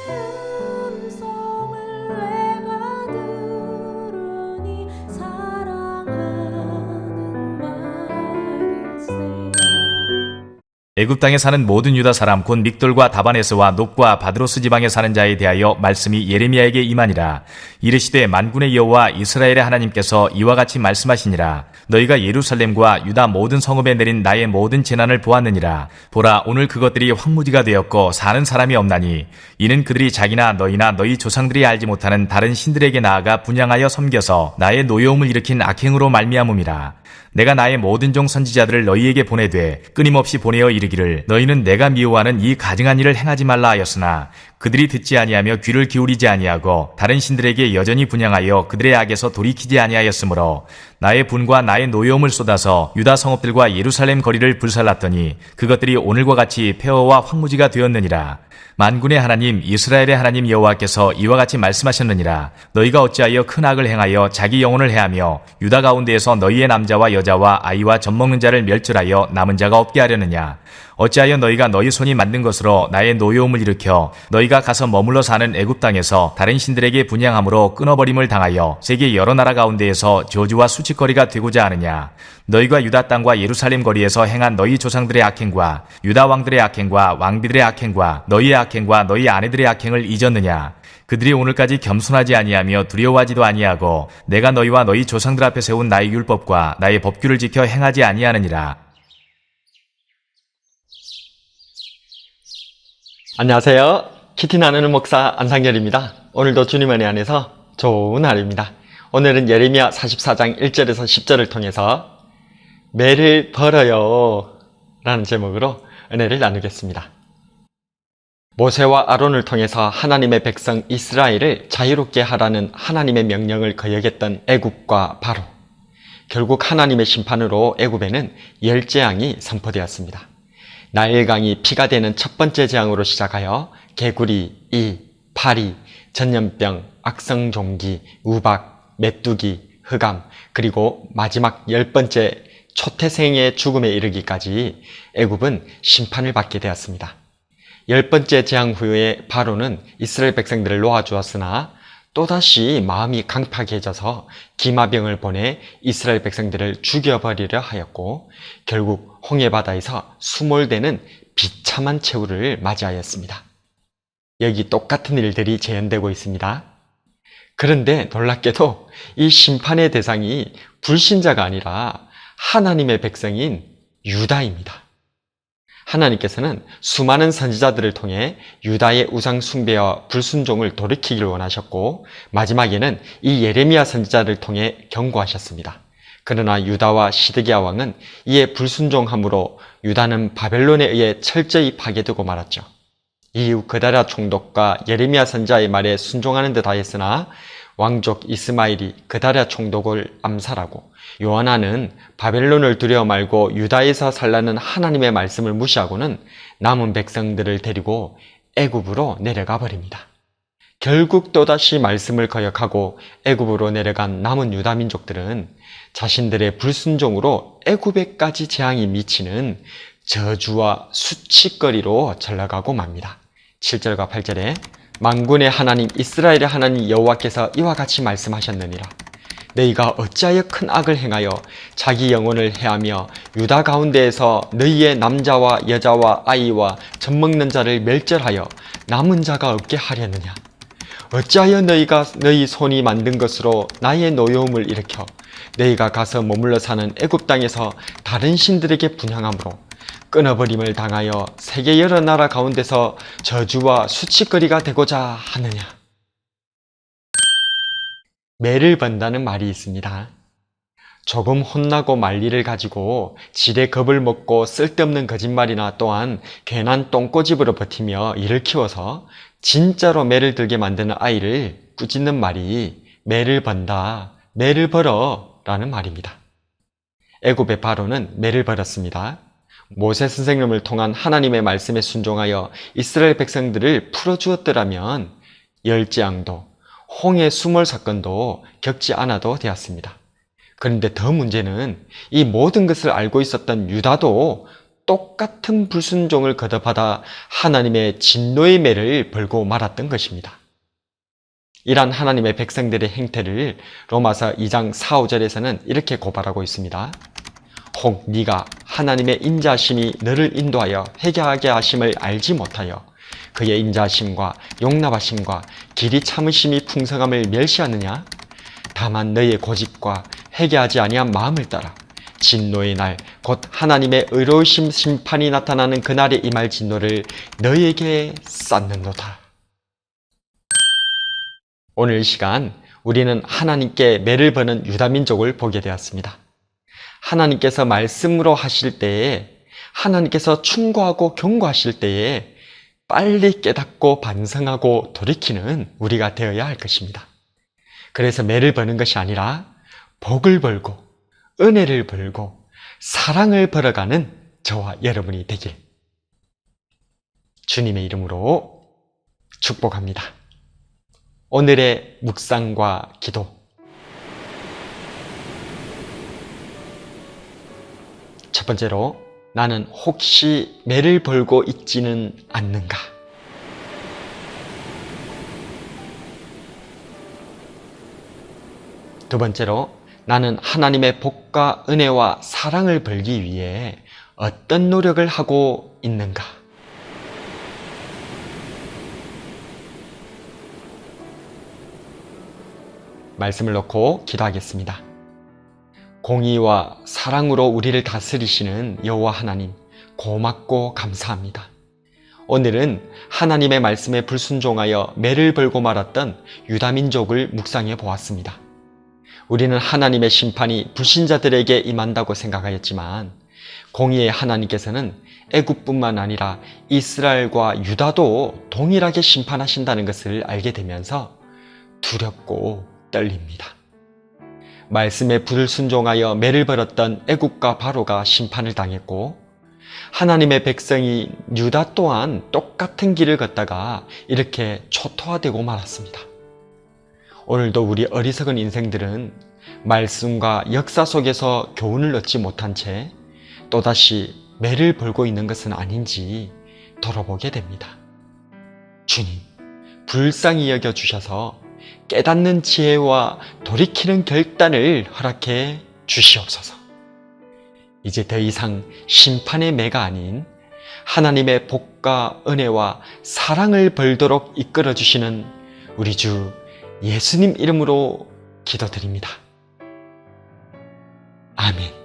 음성을 내가 들으니 사랑하는 말일세. 애굽 땅에 사는 모든 유다 사람 곧 믹돌과 다바네스와 높과 바드로스 지방에 사는 자에 대하여 말씀이 예레미야에게 임하니라. 이르시되 만군의 여호와 이스라엘의 하나님께서 이와 같이 말씀하시니라. 너희가 예루살렘과 유다 모든 성읍에 내린 나의 모든 재난을 보았느니라. 보라, 오늘 그것들이 황무지가 되었고 사는 사람이 없나니 이는 그들이 자기나 너희나 너희 조상들이 알지 못하는 다른 신들에게 나아가 분향하여 섬겨서 나의 노여움을 일으킨 악행으로 말미암음이라. 내가 나의 모든 종 선지자들을 너희에게 보내되 끊임없이 보내어 이르기를 너희는 내가 미워하는 이 가증한 일을 행하지 말라 하였으나 그들이 듣지 아니하며 귀를 기울이지 아니하고 다른 신들에게 여전히 분향하여 그들의 악에서 돌이키지 아니하였으므로 나의 분과 나의 노여움을 쏟아서 유다 성읍들과 예루살렘 거리를 불살랐더니 그것들이 오늘과 같이 폐허와 황무지가 되었느니라. 만군의 하나님 이스라엘의 하나님 여호와께서 이와 같이 말씀하셨느니라. 너희가 어찌하여 큰 악을 행하여 자기 영혼을 해하며 유다 가운데에서 너희의 남자와 여자와 아이와 젖먹는 자를 멸절하여 남은 자가 없게 하려느냐. 어찌하여 너희가 너희 손이 만든 것으로 나의 노여움을 일으켜 너희가 가서 머물러 사는 애굽 땅에서 다른 신들에게 분향함으로 끊어버림을 당하여 세계 여러 나라 가운데에서 저주와 수치거리가 되고자 하느냐. 너희가 유다 땅과 예루살렘 거리에서 행한 너희 조상들의 악행과 유다 왕들의 악행과 왕비들의 악행과 너희의 악행과 너희 아내들의 악행을 잊었느냐. 그들이 오늘까지 겸손하지 아니하며 두려워하지도 아니하고 내가 너희와 너희 조상들 앞에 세운 나의 율법과 나의 법규를 지켜 행하지 아니하느니라. 안녕하세요. 키티 나누는 목사 안상열입니다. 오늘도 주님 은혜 안에서 좋은 하루입니다. 오늘은 예레미야 44장 1절에서 10절을 통해서 매를 벌어요 라는 제목으로 은혜를 나누겠습니다. 모세와 아론을 통해서 하나님의 백성 이스라엘을 자유롭게 하라는 하나님의 명령을 거역했던 애굽과 바로, 결국 하나님의 심판으로 애굽에는 열재앙이 선포되었습니다. 나일강이 피가 되는 첫 번째 재앙으로 시작하여 개구리, 이, 파리, 전염병, 악성종기, 우박, 메뚜기, 흑암, 그리고 마지막 10번째 초태생의 죽음에 이르기까지 애굽은 심판을 받게 되었습니다. 10번째 재앙 후에 바로는 이스라엘 백성들을 놓아주었으나 또다시 마음이 강팍해져서 기마병을 보내 이스라엘 백성들을 죽여버리려 하였고 결국 홍해바다에서 수몰되는 비참한 최후를 맞이하였습니다. 여기 똑같은 일들이 재현되고 있습니다. 그런데 놀랍게도 이 심판의 대상이 불신자가 아니라 하나님의 백성인 유다입니다. 하나님께서는 수많은 선지자들을 통해 유다의 우상 숭배와 불순종을 돌이키기를 원하셨고 마지막에는 이 예레미야 선지자를 통해 경고하셨습니다. 그러나 유다와 시드기야 왕은 이에 불순종함으로 유다는 바벨론에 의해 철저히 파괴되고 말았죠. 이후 그다랴 총독과 예레미야 선지자의 말에 순종하는 듯 하였으나 왕족 이스마일이 그다랴 총독을 암살하고 요하나는 바벨론을 두려워 말고 유다에서 살라는 하나님의 말씀을 무시하고는 남은 백성들을 데리고 애굽으로 내려가 버립니다. 결국 또다시 말씀을 거역하고 애굽으로 내려간 남은 유다 민족들은 자신들의 불순종으로 애굽에까지 재앙이 미치는 저주와 수치거리로 전락하고 맙니다. 7절과 8절에 만군의 하나님 이스라엘의 하나님 여호와께서 이와 같이 말씀하셨느니라. 너희가 어찌하여 큰 악을 행하여 자기 영혼을 해하며 유다 가운데에서 너희의 남자와 여자와 아이와 젖먹는 자를 멸절하여 남은 자가 없게 하려느냐. 어찌하여 너희가 너희 손이 만든 것으로 나의 노여움을 일으켜 너희가 가서 머물러 사는 애굽 땅에서 다른 신들에게 분향함으로 끊어버림을 당하여 세계 여러 나라 가운데서 저주와 수치거리가 되고자 하느냐. 매를 번다는 말이 있습니다. 조금 혼나고 말 일을 가지고 지레 겁을 먹고 쓸데없는 거짓말이나 또한 괜한 똥꼬집으로 버티며 일을 키워서 진짜로 매를 들게 만드는 아이를 꾸짖는 말이 매를 번다, 매를 벌어 라는 말입니다. 애굽의 바로는 매를 벌었습니다. 모세 선생님을 통한 하나님의 말씀에 순종하여 이스라엘 백성들을 풀어주었더라면 열재앙도 홍해 수몰 사건도 겪지 않아도 되었습니다. 그런데 더 문제는 이 모든 것을 알고 있었던 유다도 똑같은 불순종을 거듭하다 하나님의 진노의 매를 벌고 말았던 것입니다. 이러한 하나님의 백성들의 행태를 로마서 2장 4, 5절에서는 이렇게 고발하고 있습니다. 혹 네가 하나님의 인자하심이 너를 인도하여 회개하게 하심을 알지 못하여 그의 인자하심과 용납하심과 길이 참으심이 풍성함을 멸시하느냐? 다만 너의 고집과 회개하지 아니한 마음을 따라 진노의 날 곧 하나님의 의로우심 심판이 나타나는 그날에 임할 진노를 너에게 쌓는도다. 오늘 이 시간 우리는 하나님께 매를 버는 유다민족을 보게 되었습니다. 하나님께서 말씀으로 하실 때에, 하나님께서 충고하고 경고하실 때에 빨리 깨닫고 반성하고 돌이키는 우리가 되어야 할 것입니다. 그래서 매를 버는 것이 아니라 복을 벌고 은혜를 벌고 사랑을 벌어가는 저와 여러분이 되길 주님의 이름으로 축복합니다. 오늘의 묵상과 기도. 첫 번째로, 나는 혹시 매를 벌고 있지는 않는가? 두 번째로, 나는 하나님의 복과 은혜와 사랑을 벌기 위해 어떤 노력을 하고 있는가? 말씀을 놓고 기도하겠습니다. 공의와 사랑으로 우리를 다스리시는 여호와 하나님, 고맙고 감사합니다. 오늘은 하나님의 말씀에 불순종하여 매를 벌고 말았던 유다민족을 묵상해 보았습니다. 우리는 하나님의 심판이 불신자들에게 임한다고 생각하였지만 공의의 하나님께서는 애굽뿐만 아니라 이스라엘과 유다도 동일하게 심판하신다는 것을 알게 되면서 두렵고 떨립니다. 말씀에 불순종하여 매를 벌었던 애굽과 바로가 심판을 당했고 하나님의 백성이 유다 또한 똑같은 길을 걷다가 이렇게 초토화되고 말았습니다. 오늘도 우리 어리석은 인생들은 말씀과 역사 속에서 교훈을 얻지 못한 채 또다시 매를 벌고 있는 것은 아닌지 돌아보게 됩니다. 주님, 불쌍히 여겨주셔서 깨닫는 지혜와 돌이키는 결단을 허락해 주시옵소서. 이제 더 이상 심판의 매가 아닌 하나님의 복과 은혜와 사랑을 벌도록 이끌어 주시는 우리 주 예수님 이름으로 기도드립니다. 아멘.